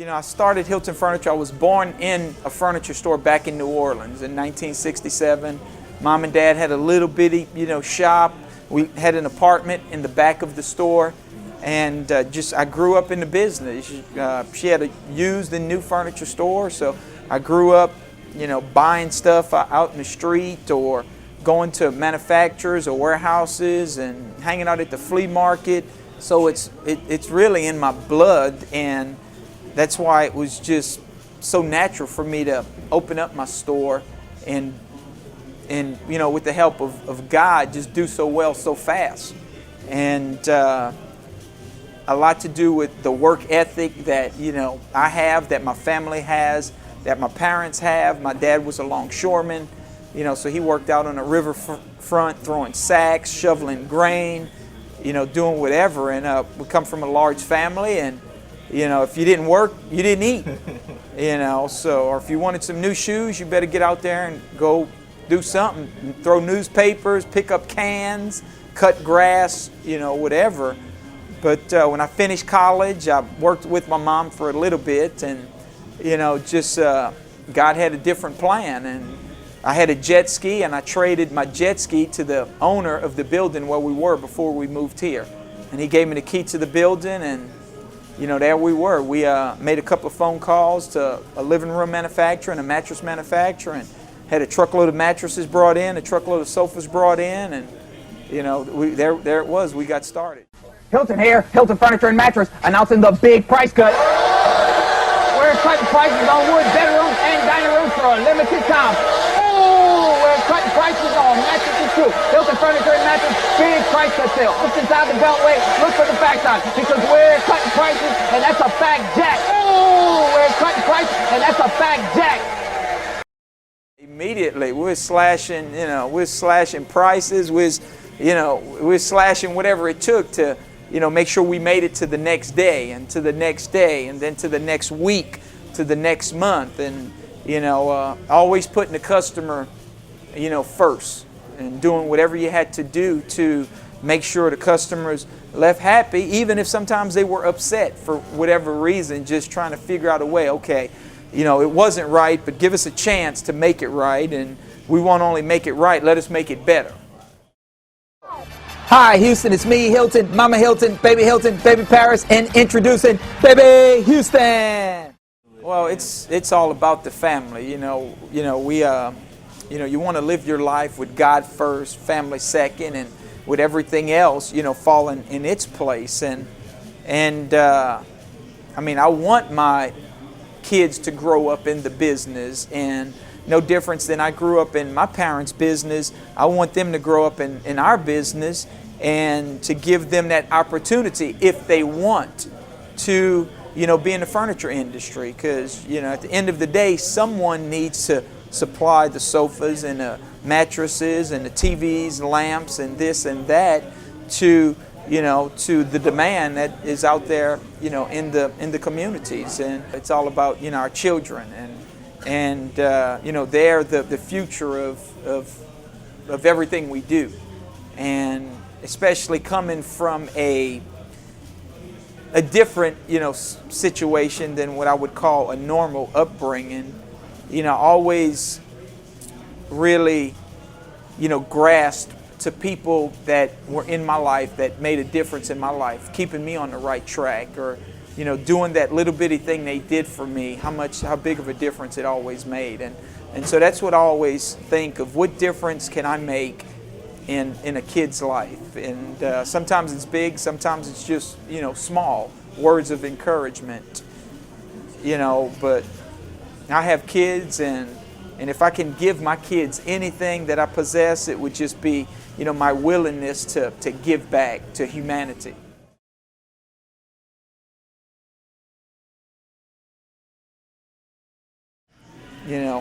I started Hilton Furniture. I was born in a furniture store back in New Orleans in 1967. Mom and Dad had a little bitty, shop. We had an apartment in the back of the store, and I grew up in the business. She had a used and new furniture store, so I grew up, buying stuff out in the street or going to manufacturers or warehouses and hanging out at the flea market. So it's really in my blood, and that's why it was just so natural for me to open up my store and with the help of God, just do so well so fast. And a lot to do with the work ethic that I have, that my family has, that my parents have. My dad was a longshoreman, so he worked out on a river front, throwing sacks, shoveling grain, doing whatever. And we come from a large family, and if you didn't work, you didn't eat. Or if you wanted some new shoes, you better get out there and go do something, throw newspapers, pick up cans, cut grass, whatever. But when I finished college, I worked with my mom for a little bit, and God had a different plan. And I had a jet ski, and I traded my jet ski to the owner of the building where we were before we moved here. And he gave me the key to the building, and there we were. We made a couple of phone calls to a living room manufacturer and a mattress manufacturer, and had a truckload of mattresses brought in, a truckload of sofas brought in, and there it was. We got started. Hilton here, Hilton Furniture and Mattress, announcing the big price cut. We're cutting prices on wood bedrooms and dining rooms for a limited time. Oh, we're cutting prices on mattresses too. Hilton Furniture and Mattress, big price cut sale. Look inside the beltway, look for the fact on, because we're cutting prices, and that's a fact jack. Oh, we're cutting prices, and that's a fact jack. Immediately, we're slashing, we're slashing prices, we're slashing whatever it took to, make sure we made it to the next day, and to the next day, and then to the next week, to the next month, and always putting the customer, first, and doing whatever you had to do to make sure the customers left happy, even if sometimes they were upset for whatever reason, just trying to figure out a way, okay, it wasn't right, but give us a chance to make it right, and we won't only make it right, let us make it better. Hi, Houston, it's me, Hilton, Mama Hilton, Baby Paris, and introducing Baby Houston. Well, it's all about the family, we you want to live your life with God first, family second, and with everything else, falling in its place. And I want my kids to grow up in the business, and no difference than I grew up in my parents' business. I want them to grow up in our business, and to give them that opportunity if they want to, be in the furniture industry. Because, at the end of the day, someone needs to supply the sofas and the mattresses and the TVs, lamps, and this and that to the demand that is out there, in the communities. And it's all about, our children, and they're the future of everything we do. And especially coming from a different, situation than what I would call a normal upbringing, always really, grasped to people that were in my life that made a difference in my life, keeping me on the right track, or doing that little bitty thing they did for me, how big of a difference it always made. And so that's what I always think of, what difference can I make in a kid's life. And sometimes it's big, sometimes it's just small words of encouragement, but I have kids, and if I can give my kids anything that I possess, it would just be my willingness to give back to humanity.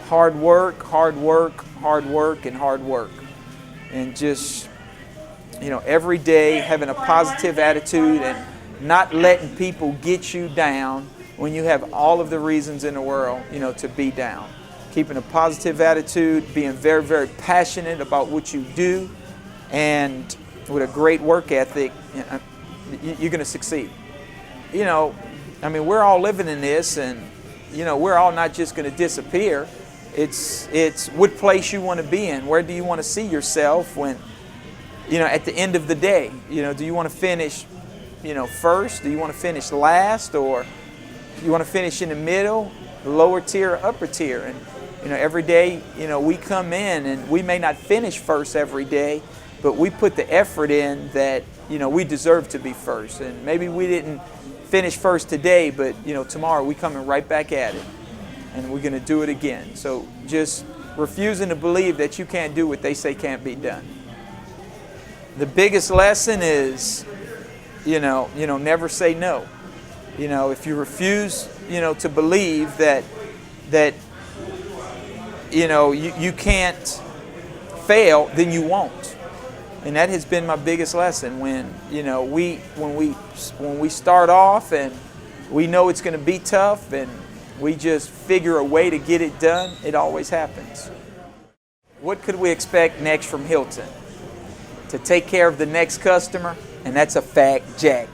Hard work, and hard work. And just, every day having a positive attitude and not letting people get you down when you have all of the reasons in the world, to be down. Keeping a positive attitude, being very, very passionate about what you do, and with a great work ethic, you're going to succeed. I mean, we're all living in this, and you know, we're all not just going to disappear. It's what place you want to be in. Where do you want to see yourself when, you know, at the end of the day? You know, do you want to finish, you know, first? Do you want to finish last, or do you want to finish in the middle, lower tier, upper tier? And you know, every day, you know, we come in and we may not finish first every day, but we put the effort in that, you know, we deserve to be first. And maybe we didn't finish first today, but you know, tomorrow we coming right back at it, and we're going to do it again. So just refusing to believe that you can't do what they say can't be done. The biggest lesson is, you know, never say no. You know, if you refuse, you know, to believe that you know, you can't fail, then you won't. And that has been my biggest lesson. When, you know, when we start off and we know it's going to be tough and we just figure a way to get it done, it always happens. What could we expect next from Hilton? To take care of the next customer, and that's a fact, Jack.